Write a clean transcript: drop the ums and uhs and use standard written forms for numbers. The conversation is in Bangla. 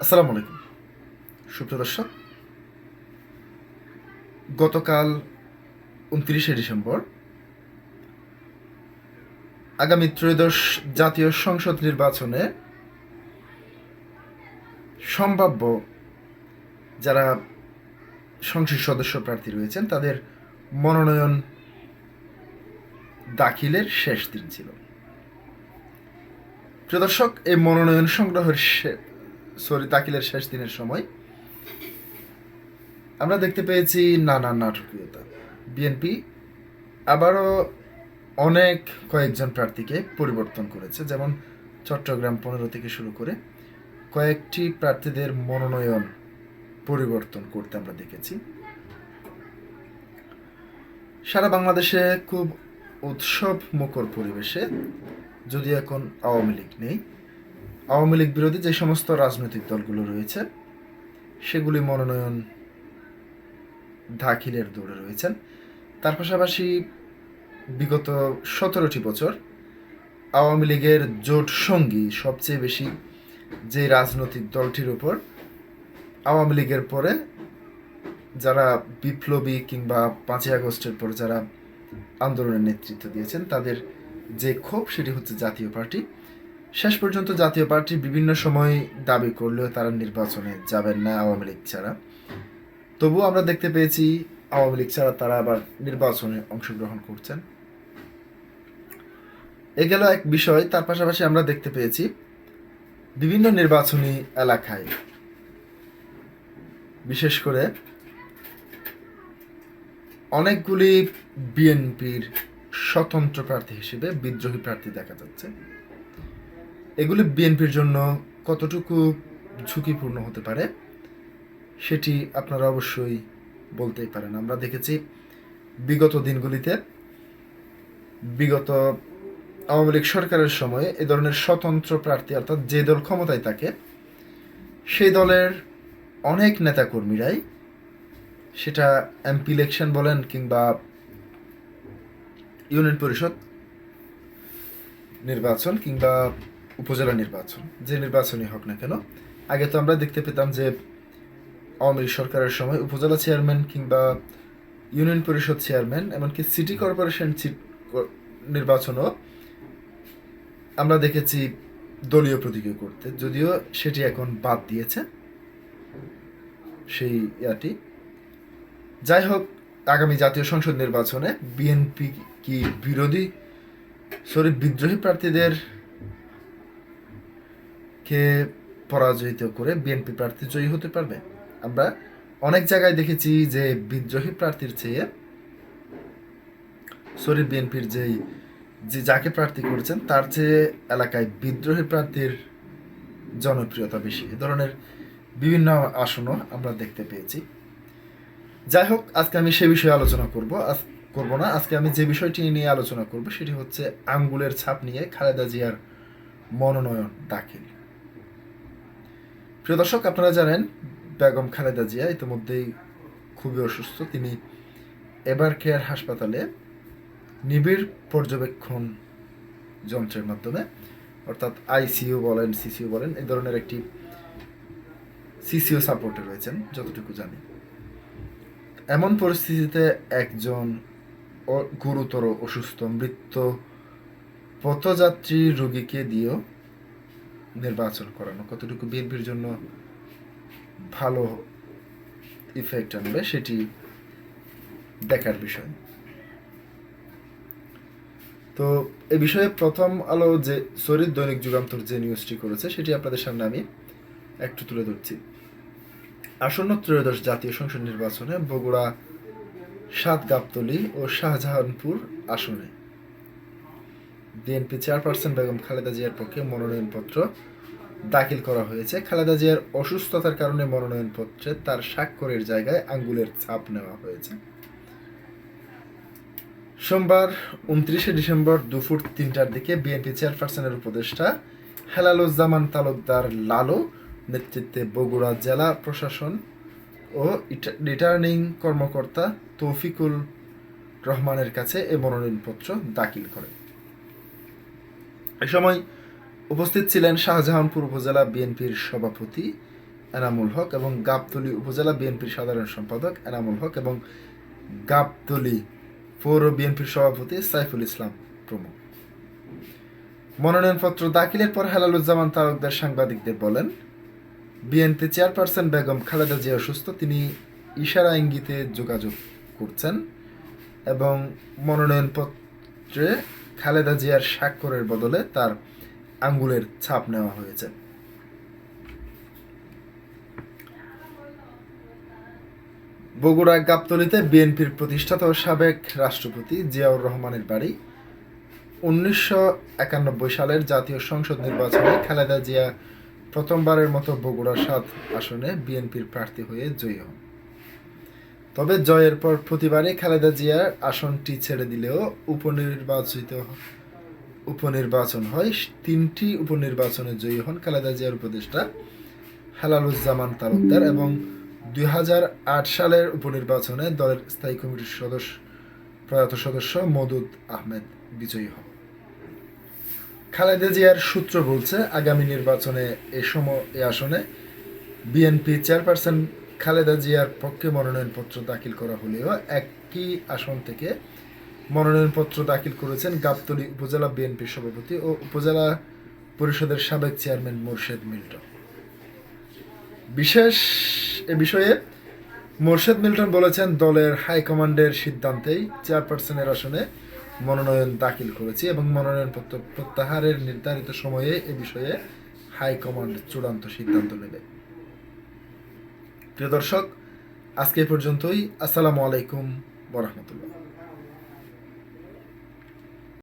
আসসালামু আলাইকুম সুপ্রিয় দর্শক। গতকাল 29শে ডিসেম্বর আগামী ত্রয়োদশ জাতীয় সংসদ নির্বাচনে সম্ভাব্য যারা সংসদ সদস্য প্রার্থী রয়েছেন তাদের মনোনয়ন দাখিলের শেষ দিন ছিল। প্রিয় দর্শক, এই মনোনয়ন সংগ্রহের দাখিলের শেষ দিনের সময় আমরা দেখতে পেয়েছি নানা নাটকীয়তা। বিএনপি আবারও অনেক কয়েকজন প্রার্থীকে পরিবর্তন করেছে, যেমন চট্টগ্রাম 15 থেকে শুরু করে কয়েকটি প্রার্থীদের মনোনয়ন পরিবর্তন করতে আমরা দেখেছি। সারা বাংলাদেশে খুব উৎসব মুখর পরিবেশে, যদিও এখন আওয়ামী লীগ নেই, আওয়ামী লীগ বিরোধী যে সমস্ত রাজনৈতিক দলগুলো রয়েছে সেগুলি মনোনয়ন দাখিলের দৌড়ে রয়েছেন। তার পাশাপাশি বিগত 17টি বছর আওয়ামী লীগের জোট সঙ্গী সবচেয়ে বেশি যে রাজনৈতিক দলটির উপর আওয়ামী লীগের পরে যারা বিপ্লবী কিংবা 5ই আগস্টের পর যারা আন্দোলনের নেতৃত্ব দিয়েছেন তাদের যে ক্ষোভ, সেটি হচ্ছে জাতীয় পার্টি। শেষ পর্যন্ত জাতীয় পার্টি বিভিন্ন সময় দাবি করলেও তারা নির্বাচনে যাবেন না আওয়ামী লীগ ছাড়া। তবুও আমরা দেখতে পেয়েছি আওয়ামী লীগ ছাড়া তারা আবার নির্বাচনে অংশগ্রহণ করছেন। এ গেল এক বিষয়। তার পাশাপাশি আমরা দেখতে পেয়েছি বিভিন্ন নির্বাচনী এলাকায়, বিশেষ করে অনেকগুলি বিএনপির স্বতন্ত্র প্রার্থী হিসেবে বিদ্রোহী প্রার্থী দেখা যাচ্ছে। এগুলি বিএনপির জন্য কতটুকু ঝুঁকিপূর্ণ হতে পারে সেটি আপনারা অবশ্যই বলতেই পারেন। আমরা দেখেছি বিগত দিনগুলিতে, বিগত আওয়ামী লীগ সরকারের সময়ে এ ধরনের স্বতন্ত্র প্রার্থী, অর্থাৎ যে দল ক্ষমতায় থাকে সেই দলের অনেক নেতাকর্মীরাই, সেটা এমপি ইলেকশন বলেন কিংবা ইউনিয়ন পরিষদ নির্বাচন কিংবা উপজেলা নির্বাচন, যে নির্বাচনই হোক না কেন, আগে তো আমরা দেখতে পেতাম যে আওয়ামী লীগ সরকারের সময় উপজেলা চেয়ারম্যান কিংবা ইউনিয়ন পরিষদ চেয়ারম্যান, এমনকি সিটি কর্পোরেশন নির্বাচনও আমরা দেখেছি দলীয় প্রতীকে করতে, যদিও সেটি এখন বাদ দিয়েছে সেই ইয়াটি। যাই হোক, আগামী জাতীয় সংসদ নির্বাচনে বিএনপি কি বিদ্রোহী প্রার্থীদের কে পরাজিত করে বিএনপি প্রার্থী জয়ী হতে পারবে? আমরা অনেক জায়গায় দেখেছি যে বিদ্রোহী প্রার্থীর চেয়ে বিএনপির যে যাকে প্রার্থী করেছেন তার চেয়ে এলাকায় বিদ্রোহী প্রার্থীর জনপ্রিয়তা বেশি। এ ধরনের বিভিন্ন আসনও আমরা দেখতে পেয়েছি। যাই হোক, আজকে আমি সে বিষয়ে আলোচনা করব না। আজকে আমি যে বিষয়টি নিয়ে আলোচনা করব সেটি হচ্ছে আঙ্গুলের ছাপ নিয়ে খালেদা জিয়ার মনোনয়ন দাখিল। প্রিয় দর্শক, আপনারা জানেন বেগম খালেদা জিয়া ইতিমধ্যেই খুবই অসুস্থ। তিনি এবার কেয়ার হাসপাতালে নিবিড় পর্যবেক্ষণ যন্ত্রের মাধ্যমে, অর্থাৎ আইসিইউ বলেন, সিসিইউ বলেন, এই ধরনের একটি সিসিইউ সাপোর্টে রয়েছেন যতটুকু জানি। এমন পরিস্থিতিতে একজন গুরুতর অসুস্থ মৃত পথযাত্রী রোগীকে দিয়েও নির্বাচন করানো কতটুকু বিএনপির জন্য ভালো ইফেক্ট আনবে সেটি দেখার বিষয়। তো এ বিষয়ে প্রথম আলো যে দৈনিক যুগান্তর যে নিউজটি করেছে সেটি আপনাদের সামনে আমি একটু তুলে ধরছি। আসন্ন ত্রয়োদশ জাতীয় সংসদ নির্বাচনে বগুড়া, 7 গাবতলী ও শাহজাহানপুর আসনে বিএনপি চেয়ারপারসন বেগম খালেদা জিয়ার পক্ষে মনোনয়নপত্র দাখিল করা হয়েছে। খালেদা জিয়ার অসুস্থতার কারণে মনোনয়নপত্রে তার স্বাক্ষরের জায়গায় আঙ্গুলের ছাপ নেওয়া হয়েছে। সোমবার 29শে ডিসেম্বর দুপুর 3টার দিকে বিএনপি চেয়ারপারসনের উপদেষ্টা হেলালুজ্জামান তালুকদার লালু নেতৃত্বে বগুড়া জেলা প্রশাসন ও রিটার্নিং কর্মকর্তা তৌফিকুল রহমানের কাছে এ মনোনয়নপত্র দাখিল করেন। এ সময় উপস্থিত ছিলেন শাহজাহানপুর উপজেলা বিএনপির সভাপতি এনামুল হক এবং গাবতলী উপজেলা বিএনপির সাধারণ সম্পাদক এনামুল হক এবং গাবতলী পৌর বিএনপির সভাপতি সাইফুল ইসলাম প্রমুখ। মনোনয়নপত্র দাখিলের পর হেলালুজ্জামান তালুকদার সাংবাদিকদের বলেন, বিএনপি চেয়ারপারসন বেগম খালেদা জিয়া অসুস্থ, তিনি ইশারা ইঙ্গিতে যোগাযোগ করছেন এবং মনোনয়নপত্রে খালেদা জিয়ার স্বাক্ষরের বদলে তার আঙ্গুলের ছাপ নেওয়া হয়েছে। বগুড়া গাবতলীতে বিএনপির প্রতিষ্ঠাতা ও সাবেক রাষ্ট্রপতি জিয়াউর রহমানের বাড়ি। 1991 সালের জাতীয় সংসদ নির্বাচনে খালেদা জিয়া প্রথমবারের মতো বগুড়া 7 আসনে বিএনপির প্রার্থী হয়ে জয়ী হন। তবে জয়ের পর প্রতিবারই খালেদা জিয়ার আসনটি ছেড়ে দিলেও উপনির্বাচন হয়। 3টি উপনির্বাচনে জয়ী হন খালেদা জিয়ার উপদেষ্টা হেলালুজ্জামান তালুকদার এবং 2008 সালের উপনির্বাচনে দলের স্থায়ী কমিটির প্রয়াত সদস্য মওদুদ আহমেদ বিজয়ী হন। খালেদা জিয়ার সূত্র বলছে, আগামী নির্বাচনে এ আসনে বিএনপি চেয়ারপারসন খালেদা জিয়ার পক্ষে মনোনয়নপত্র দাখিল করা হলেও একই আসন থেকে মনোনয়নপত্র দাখিল করেছেন গাবতলী উপজেলা বিএনপির সভাপতি ও উপজেলা পরিষদের সাবেক চেয়ারম্যান মোর্শেদ মিল্টন। এ বিষয়ে মোর্শেদ মিল্টন বলেছেন, দলের হাইকমান্ডের সিদ্ধান্তেই চেয়ারপারসনের আসনে মনোনয়ন দাখিল করেছি এবং মনোনয়নপত্র প্রত্যাহারের নির্ধারিত সময়ে এ বিষয়ে হাইকমান্ড চূড়ান্ত সিদ্ধান্ত নেবে। প্রিয় দর্শক, আজকে এই পর্যন্তই। আসসালামু আলাইকুম ওয়া রাহমাতুল্লাহ।